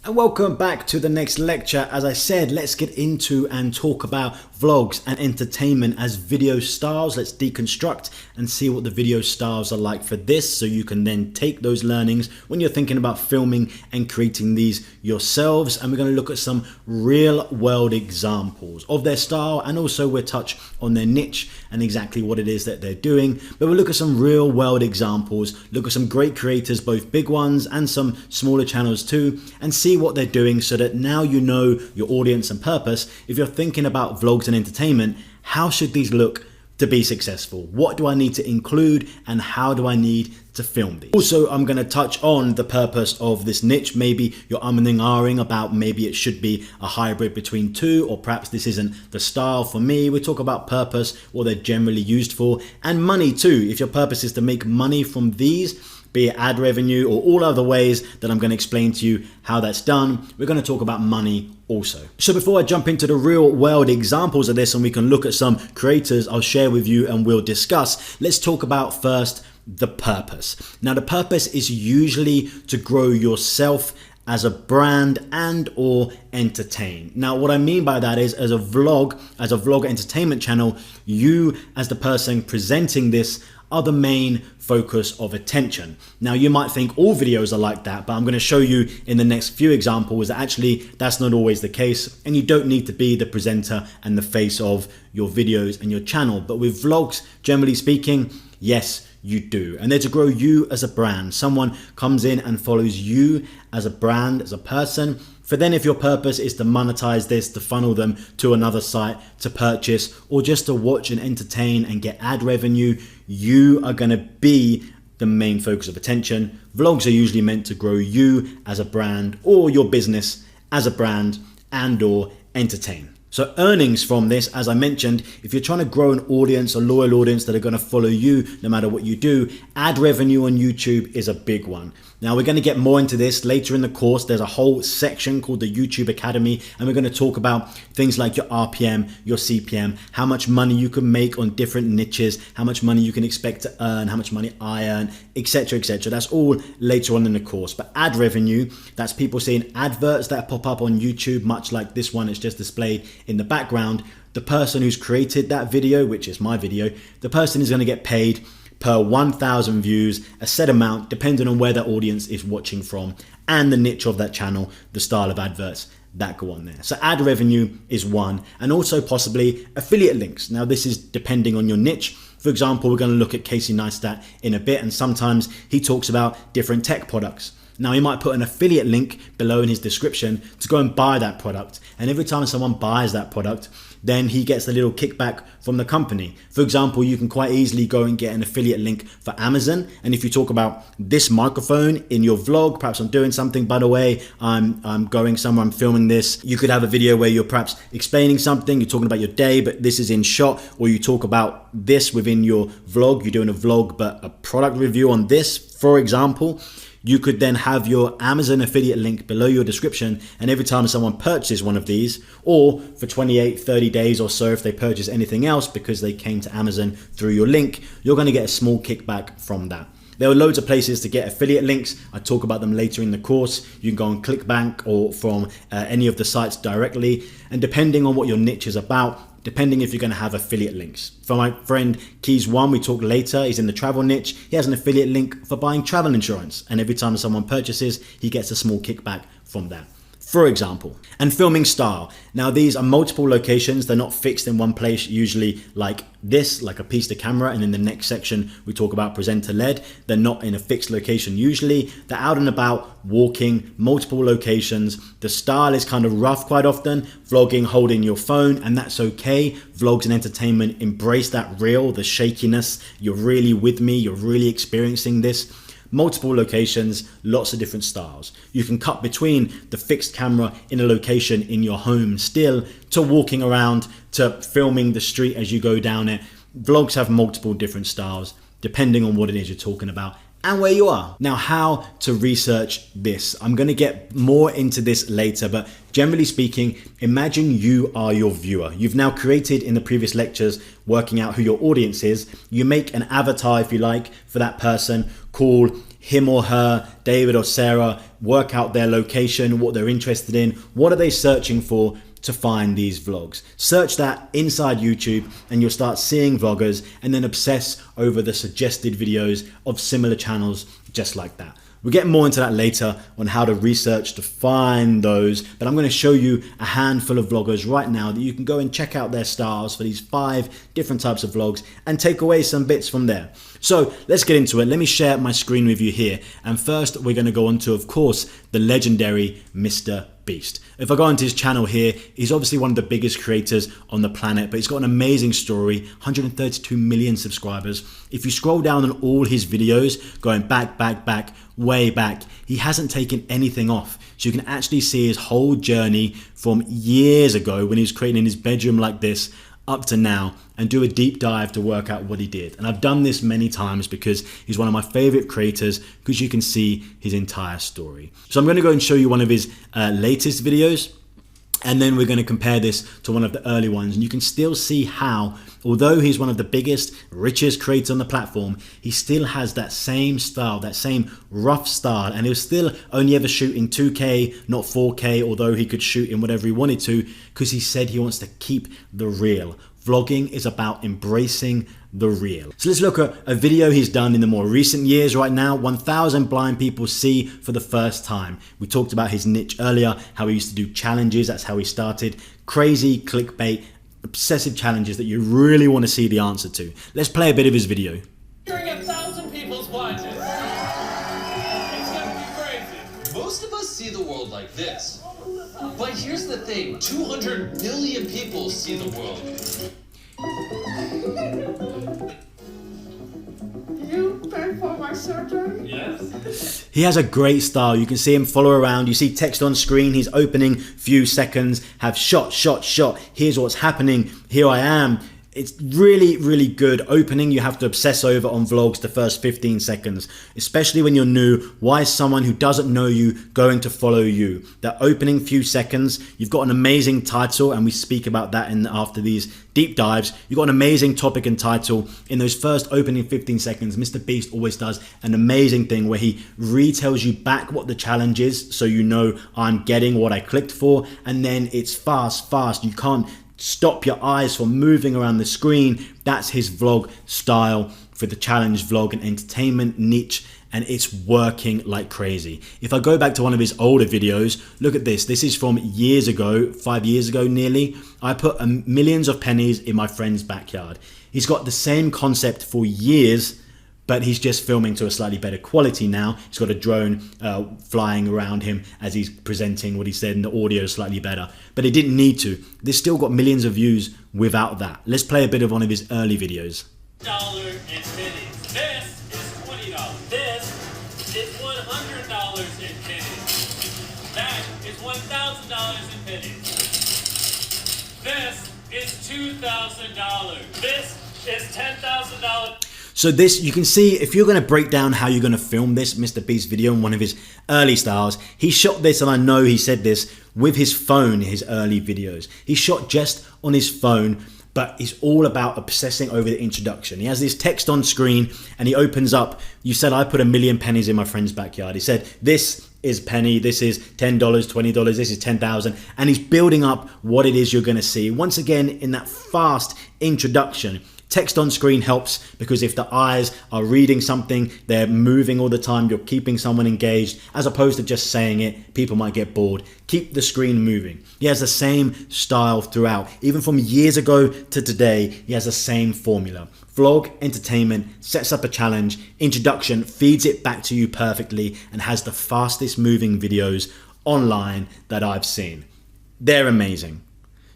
And welcome back to the next lecture. As I said, let's get into and talk about vlogs and entertainment as video styles. Let's deconstruct and see what the video styles are like for this, so you can then take those learnings when you're thinking about filming and creating these yourselves. And we're going to look at some real world examples of their style, and also we'll touch on their niche and exactly what it is that they're doing. But we'll look at some real world examples, look at some great creators, both big ones and some smaller channels too, and see what they're doing, so that now you know your audience and purpose. If you're thinking about vlogs and entertainment, how should these look to be successful? What do I need to include, and how do I need to film these? Also, I'm going to touch on the purpose of this niche. Maybe you're umming and ahhing about maybe it should be a hybrid between two, or perhaps this isn't the style for me. We talk about purpose, what they're generally used for, and money too. If your purpose is to make money from these, be it ad revenue or all other ways that I'm going to explain to you how that's done, we're going to talk about money also. So before I jump into the real world examples of this and we can look at some creators I'll share with you and we'll discuss, let's talk about first the purpose. Now, the purpose is usually to grow yourself as a brand and or entertain. Now, what I mean by that is, as a vlog entertainment channel, you as the person presenting this are the main focus of attention. Now, you might think all videos are like that, but I'm going to show you in the next few examples that actually that's not always the case, and you don't need to be the presenter and the face of your videos and your channel. But with vlogs, generally speaking, yes, you do. And they're to grow you as a brand. Someone comes in and follows you as a brand, as a person. For then, if your purpose is to monetize this, to funnel them to another site to purchase, or just to watch and entertain and get ad revenue, you are going to be the main focus of attention. Vlogs are usually meant to grow you as a brand, or your business as a brand, and or entertain. So earnings from this, as I mentioned, if you're trying to grow an audience, a loyal audience that are going to follow you no matter what you do, ad revenue on YouTube is a big one. Now, we're going to get more into this later in the course. There's a whole section called the YouTube Academy, and we're going to talk about things like your RPM, your CPM, how much money you can make on different niches, how much money you can expect to earn, how much money I earn, etc., etc. That's all later on in the course. But ad revenue, that's people seeing adverts that pop up on YouTube, much like this one. It's just displayed in the background. The person who's created that video, which is my video, the person is going to get paid per 1,000 views, a set amount depending on where that audience is watching from and the niche of that channel, the style of adverts that go on there. So ad revenue is one, and also possibly affiliate links. Now, this is depending on your niche. For example, we're going to look at Casey Neistat in a bit, and sometimes he talks about different tech products. Now, he might put an affiliate link below in his description to go and buy that product. And every time someone buys that product, then he gets a little kickback from the company. For example, you can quite easily go and get an affiliate link for Amazon. And if you talk about this microphone in your vlog, perhaps I'm doing something, by the way, I'm going somewhere, I'm filming this. You could have a video where you're perhaps explaining something, you're talking about your day, but this is in shot, or you talk about this within your vlog. You're doing a vlog, but a product review on this, for example. You could then have your Amazon affiliate link below your description, and every time someone purchases one of these, or for 28, 30 days or so if they purchase anything else because they came to Amazon through your link, you're going to get a small kickback from that. There are loads of places to get affiliate links. I talk about them later in the course. You can go on ClickBank or from any of the sites directly, and depending on what your niche is about, depending if you're going to have affiliate links. For my friend Keys One, we talk later, he's in the travel niche. He has an affiliate link for buying travel insurance, and every time someone purchases, he gets a small kickback from that, for example. And filming style. Now, these are multiple locations. They're not fixed in one place, usually like this, like a piece to camera. And in the next section, we talk about presenter led. They're not in a fixed location usually. They're out and about, walking, multiple locations. The style is kind of rough quite often. Vlogging, holding your phone, and that's okay. Vlogs and entertainment embrace that real, the shakiness. You're really with me. You're really experiencing this. Multiple locations, lots of different styles. You can cut between the fixed camera in a location in your home still, to walking around, to filming the street as you go down it. Vlogs have multiple different styles depending on what it is you're talking about and where you are. Now, how to research this. I'm going to get more into this later, but generally speaking, imagine you are your viewer. You've now created in the previous lectures, working out who your audience is. You make an avatar, if you like, for that person. Cool. him or her, David or Sarah, work out their location, what they're interested in, what are they searching for to find these vlogs. Search that inside YouTube and you'll start seeing vloggers and then obsess over the suggested videos of similar channels just like that. We'll get more into that later on how to research to find those, but I'm going to show you a handful of vloggers right now that you can go and check out their styles for these 5 different types of vlogs and take away some bits from there. So let's get into it. Let me share my screen with you here. And first we're going to go on to, of course, the legendary Mr. Beast. If I go onto his channel here, he's obviously one of the biggest creators on the planet, but he's got an amazing story, 132 million subscribers. If you scroll down on all his videos, going back, way back, he hasn't taken anything off. So you can actually see his whole journey from years ago when he was creating in his bedroom like this up to now, and do a deep dive to work out what he did. And I've done this many times because he's one of my favorite creators, because you can see his entire story. So I'm going to go and show you one of his latest videos, and then we're going to compare this to one of the early ones. And you can still see how, although he's one of the biggest, richest creators on the platform, he still has that same style, that same rough style. And he'll still only ever shoot in 2K, not 4K, although he could shoot in whatever he wanted to, because he said he wants to keep the real. Vlogging is about embracing the real. So let's look at a video he's done in the more recent years right now. 1,000 blind people see for the first time. We talked about his niche earlier, how he used to do challenges. That's how he started. Crazy clickbait, obsessive challenges that you really want to see the answer to. Let's play a bit of his video. During 1,000 people's watches. It's gonna be crazy. Most of us see the world like this. But here's the thing, 200 million people see the world. You pay for my surgery? Yes. He has a great style. You can see him follow around. You see text on screen. He's opening few seconds, have shot. Here's what's happening. Here I am. It's really good opening. You have to obsess over on vlogs the first 15 seconds, especially when you're new. Why is someone who doesn't know you going to follow you? That opening few seconds, you've got an amazing title, and we speak about that after these deep dives. You've got an amazing topic and title. In those first opening 15 seconds, Mr. Beast always does an amazing thing where he retells you back what the challenge is, so you know I'm getting what I clicked for, and then it's fast. You can't stop your eyes from moving around the screen. That's his vlog style for the challenge vlog and entertainment niche, and it's working like crazy. If I go back to one of his older videos, look at this. This is from years ago, 5 years ago nearly. I put millions of pennies in my friend's backyard. He's got the same concept for years, but he's just filming to a slightly better quality now. He's got a drone flying around him as he's presenting what he said, and the audio is slightly better. But he didn't need to. This still got millions of views without that. Let's play a bit of one of his early videos. $1 in pennies. This is $20. This is $100 in pennies. That is $1,000 in pennies. This is $2,000. This is $10,000. So this, you can see, if you're going to break down how you're going to film this Mr. Beast video in one of his early styles, he shot this, and I know he said this, with his phone in his early videos. He shot just on his phone, but he's all about obsessing over the introduction. He has this text on screen, and he opens up, you said I put 1,000,000 pennies in my friend's backyard. He said, this is penny, this is $10, $20, this is 10,000, and he's building up what it is you're going to see. Once again, in that fast introduction, text on screen helps, because if the eyes are reading something, they're moving all the time, you're keeping someone engaged, as opposed to just saying it. People might get bored. Keep the screen moving. He has the same style throughout. Even from years ago to today, he has the same formula. Vlog, entertainment, sets up a challenge, introduction, feeds it back to you perfectly, and has the fastest moving videos online that I've seen. They're amazing.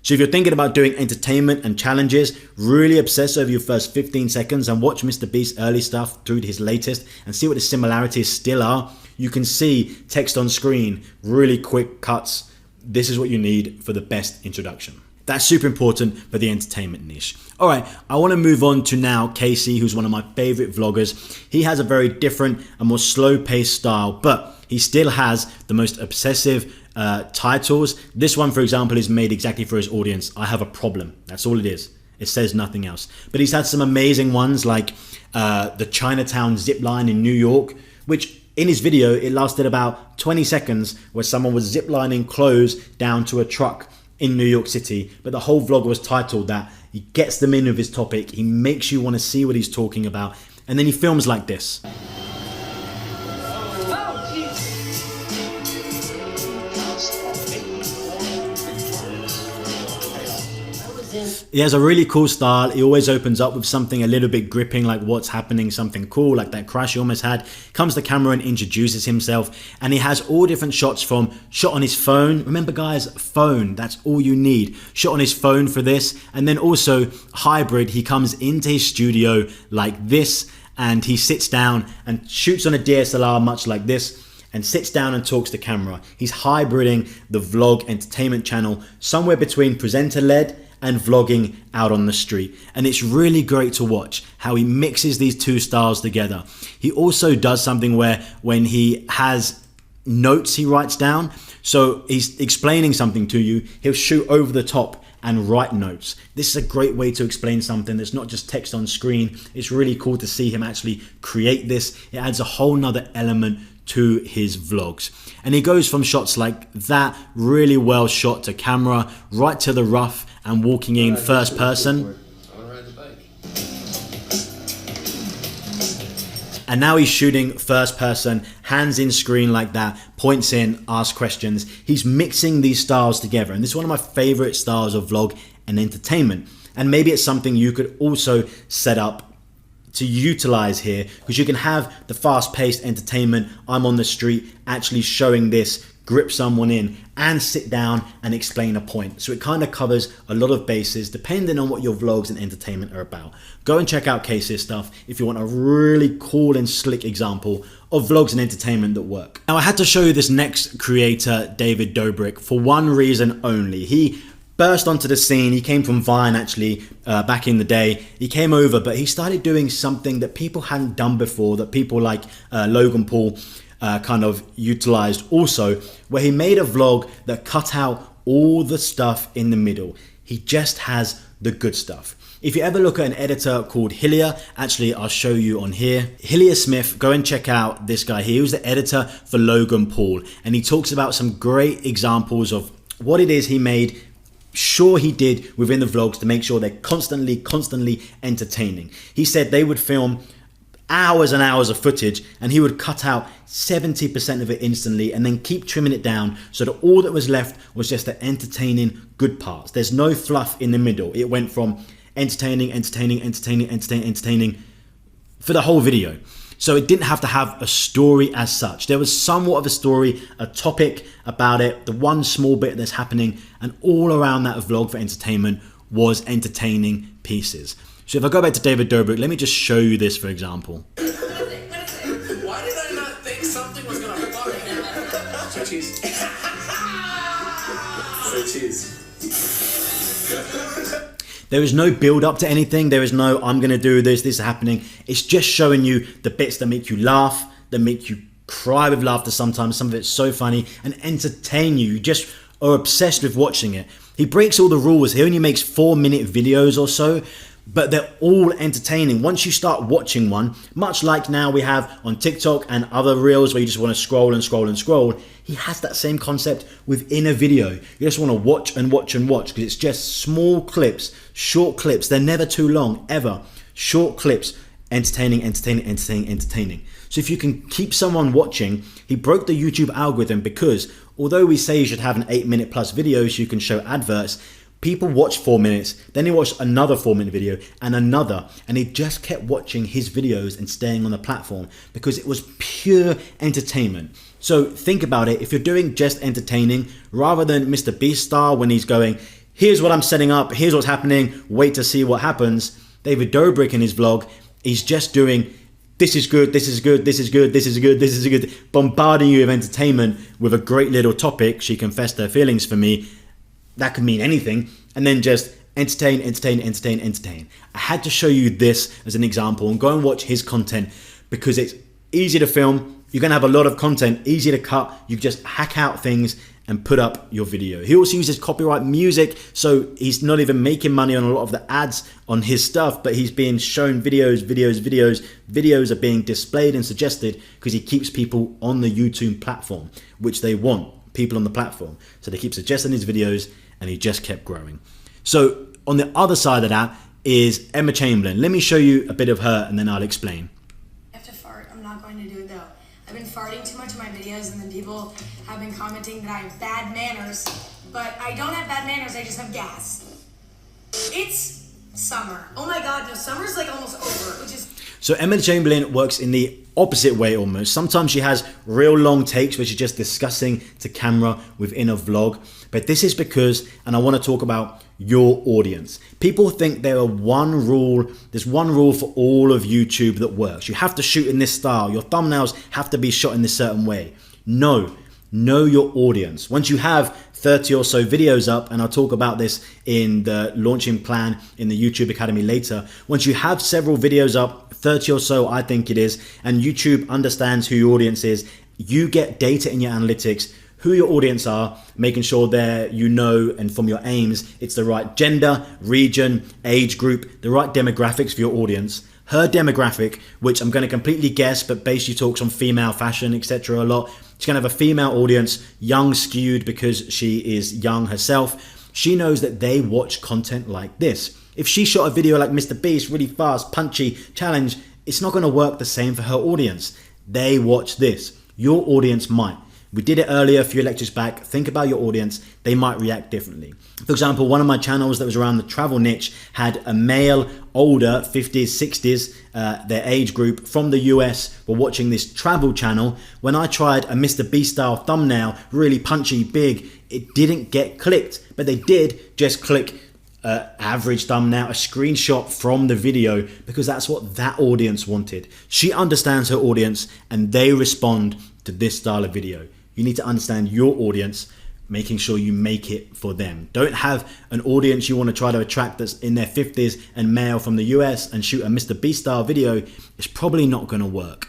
So if you're thinking about doing entertainment and challenges, really obsess over your first 15 seconds and watch Mr. Beast's early stuff through to his latest and see what the similarities still are. You can see text on screen, really quick cuts. This is what you need for the best introduction. That's super important for the entertainment niche. All right, I want to move on to now Casey, who's one of my favorite vloggers. He has a very different and more slow-paced style, but he still has the most obsessive titles. This one, for example, is made exactly for his audience. I have a problem. That's all it is. It says nothing else. But he's had some amazing ones like the Chinatown zip line in New York, which in his video, it lasted about 20 seconds where someone was ziplining clothes down to a truck in New York City. But the whole vlog was titled that. He gets them in with his topic. He makes you want to see what he's talking about. And then he films like this. He has a really cool style. He always opens up with something a little bit gripping, like what's happening, something cool, like that crash he almost had. Comes to camera and introduces himself. And he has all different shots, from shot on his phone. Remember guys, phone, that's all you need. Shot on his phone for this. And then also hybrid, he comes into his studio like this, and he sits down and shoots on a DSLR much like this, and sits down and talks to camera. He's hybriding the vlog entertainment channel somewhere between presenter-led and vlogging out on the street. And it's really great to watch how he mixes these two styles together. He also does something where when he has notes he writes down, so he's explaining something to you, he'll shoot over the top and write notes. This is a great way to explain something that's not just text on screen. It's really cool to see him actually create this. It adds a whole nother element to his vlogs. And he goes from shots like that, really well shot to camera, right to the rough and walking in first person. And now he's shooting first person, hands in screen like that, points in, asks questions. He's mixing these styles together. And this is one of my favorite styles of vlog and entertainment. And maybe it's something you could also set up to utilize here, because you can have the fast-paced entertainment, I'm on the street, actually showing this, grip someone in, and sit down and explain a point. So it kind of covers a lot of bases depending on what your vlogs and entertainment are about. Go and check out Casey's stuff if you want a really cool and slick example of vlogs and entertainment that work. Now I had to show you this next creator, David Dobrik, for one reason only. He burst onto the scene. He came from Vine actually back in the day. He came over, but he started doing something that people hadn't done before, that people like Logan Paul kind of utilized also, where he made a vlog that cut out all the stuff in the middle. He just has the good stuff. If you ever look at an editor called Hillier, actually I'll show you on here, Hillier Smith, go and check out this guy. He was the editor for Logan Paul, and he talks about some great examples of what it is he made sure he did within the vlogs to make sure they're constantly entertaining. He said they would film hours and hours of footage and he would cut out 70% of it instantly and then keep trimming it down so that all that was left was just the entertaining good parts. There's no fluff in the middle. It went from entertaining for the whole video. So it didn't have to have a story as such. There was somewhat of a story, a topic about it, the one small bit that's happening, and all around that vlog for entertainment was entertaining pieces. So if I go back to David Dobrik, let me just show you this for example. Why did I not think something was gonna fuck? So cheese. So cheese. There is no build up to anything. There is no, I'm going to do this, this is happening. It's just showing you the bits that make you laugh, that make you cry with laughter sometimes. Some of it's so funny, and entertain you. You just are obsessed with watching it. He breaks all the rules. He only makes 4-minute videos or so, but they're all entertaining. Once you start watching one, much like now we have on TikTok and other reels where you just want to scroll and scroll and scroll, he has that same concept within a video. You just want to watch and watch and watch, because it's just small clips, short clips. They're never too long, ever. Short clips, entertaining. So if you can keep someone watching, he broke the YouTube algorithm, because although we say you should have an 8-minute plus video so you can show adverts, people watch 4 minutes, then he watched another 4-minute video and another, and he just kept watching his videos and staying on the platform because it was pure entertainment. So think about it. If you're doing just entertaining, rather than Mr. Beast style when he's going, here's what I'm setting up, here's what's happening, wait to see what happens, David Dobrik in his vlog, he's just doing, this is good, this is good, this is good, this is good, this is good, bombarding you with entertainment with a great little topic. She confessed her feelings for me. That could mean anything. And then just entertain. I had to show you this as an example, and go and watch his content because it's easy to film, you're gonna have a lot of content, easy to cut. You just hack out things and put up your video. He also uses copyright music, so he's not even making money on a lot of the ads on his stuff, but he's being shown videos are being displayed and suggested because he keeps people on the YouTube platform, which they want, people on the platform. So they keep suggesting his videos, and he just kept growing. So on the other side of that is Emma Chamberlain. Let me show you a bit of her and then I'll explain. I have to fart. I'm not going to do it though. I've been farting too much in my videos, and then people have been commenting that I have bad manners, but I don't have bad manners, I just have gas. It's summer. Oh my God, no, summer's like almost over, which is... So Emma Chamberlain works in the opposite way almost. Sometimes she has real long takes where she's just discussing to camera within a vlog, but this is because, and I want to talk about your audience. People think there's one rule for all of YouTube that works. You have to shoot in this style. Your thumbnails have to be shot in this certain way. No, know your audience. Once you have 30 or so videos up, and I'll talk about this in the launching plan in the YouTube Academy later. Once you have several videos up, 30 or so I think it is, and YouTube understands who your audience is, you get data in your analytics who your audience are, making sure that you know, and from your aims, it's the right gender, region, age group, the right demographics for your audience. Her demographic, which I'm going to completely guess, but basically talks on female fashion, etc. a lot. She's going to have a female audience, young skewed because she is young herself. She knows that they watch content like this. If she shot a video like Mr. Beast, really fast, punchy, challenge, it's not going to work the same for her audience. They watch this. Your audience might. We did it earlier a few lectures back. Think about your audience. They might react differently. For example, one of my channels that was around the travel niche had a male, older, 50s, 60s, their age group from the US were watching this travel channel. When I tried a Mr. Beast style thumbnail, really punchy, big, it didn't get clicked, but they did just click average thumbnail, a screenshot from the video, because that's what that audience wanted. She understands her audience and they respond to this style of video. You need to understand your audience, making sure you make it for them. Don't have an audience you want to try to attract that's in their 50s and male from the US and shoot a Mr. Beast style video. It's probably not going to work.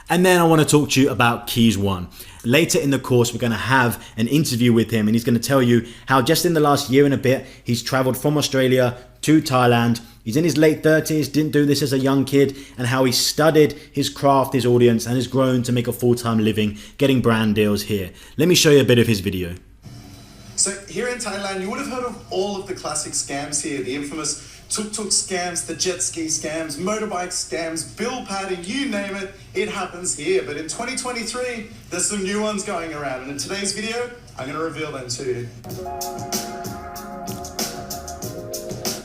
And then I want to talk to you about Keys One. Later in the course, we're going to have an interview with him, and he's going to tell you how just in the last year and a bit, he's traveled from Australia to Thailand. He's in his late 30s, didn't do this as a young kid, and how he studied his craft, his audience, and has grown to make a full-time living, getting brand deals here. Let me show you a bit of his video. So here in Thailand, you would have heard of all of the classic scams here, the infamous tuk-tuk scams, the jet ski scams, motorbike scams, bill padding, you name it, it happens here. But in 2023, there's some new ones going around, and in today's video, I'm going to reveal them to you.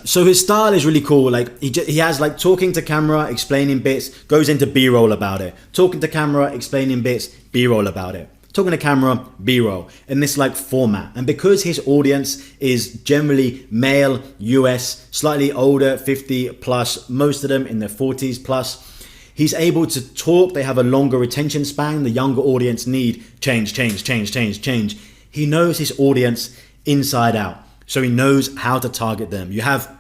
So his style is really cool. Like he has like talking to camera, explaining bits, goes into B-roll about it. Talking to camera, explaining bits, B-roll about it. Talking to camera, B-roll, in this like format. And because his audience is generally male, US, slightly older, 50 plus, most of them in their 40s plus, he's able to talk. They have a longer retention span. The younger audience need change. He knows his audience inside out. So he knows how to target them. You have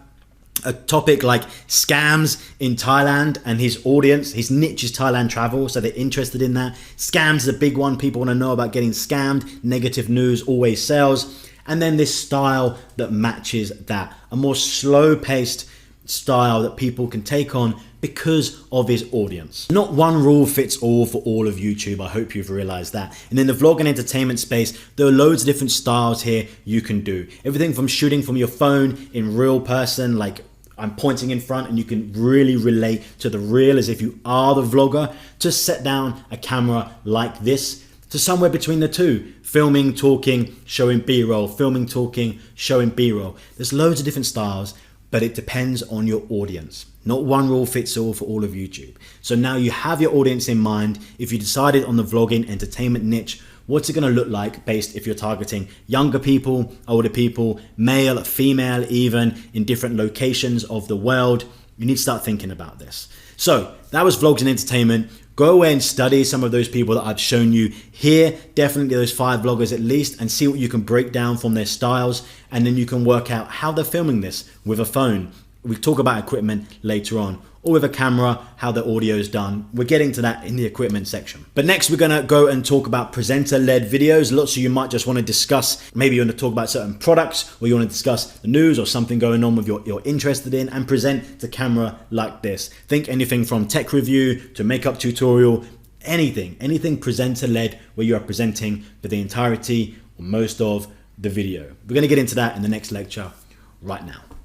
a topic like scams in Thailand, and his audience, his niche is Thailand travel, so they're interested in that. Scams is a big one. People want to know about getting scammed. Negative news always sells. And then this style that matches that, a more slow-paced style that people can take on because of his audience. Not one rule fits all for all of YouTube. I hope you've realized that. And in the vlog and entertainment space, there are loads of different styles here you can do. Everything from shooting from your phone in real person, like I'm pointing in front and you can really relate to the real as if you are the vlogger, to set down a camera like this, to somewhere between the two, filming, talking, showing B-roll, filming, talking, showing B-roll. There's loads of different styles, but it depends on your audience. Not one rule fits all for all of YouTube. So now you have your audience in mind. If you decided on the vlogging entertainment niche, what's it going to look like based if you're targeting younger people, older people, male, female, even in different locations of the world? You need to start thinking about this. So that was vlogs and entertainment. Go away and study some of those people that I've shown you here, definitely those 5 vloggers at least, and see what you can break down from their styles, and then you can work out how they're filming this with a phone. We talk about equipment later on. or with a camera, how the audio is done. We're getting to that in the equipment section. But next we're gonna go and talk about presenter-led videos. Lots of you might just wanna discuss, maybe you wanna talk about certain products, or you wanna discuss the news or something going on with you're interested in, and present to camera like this. Think anything from tech review to makeup tutorial, anything presenter-led where you are presenting for the entirety or most of the video. We're gonna get into that in the next lecture right now.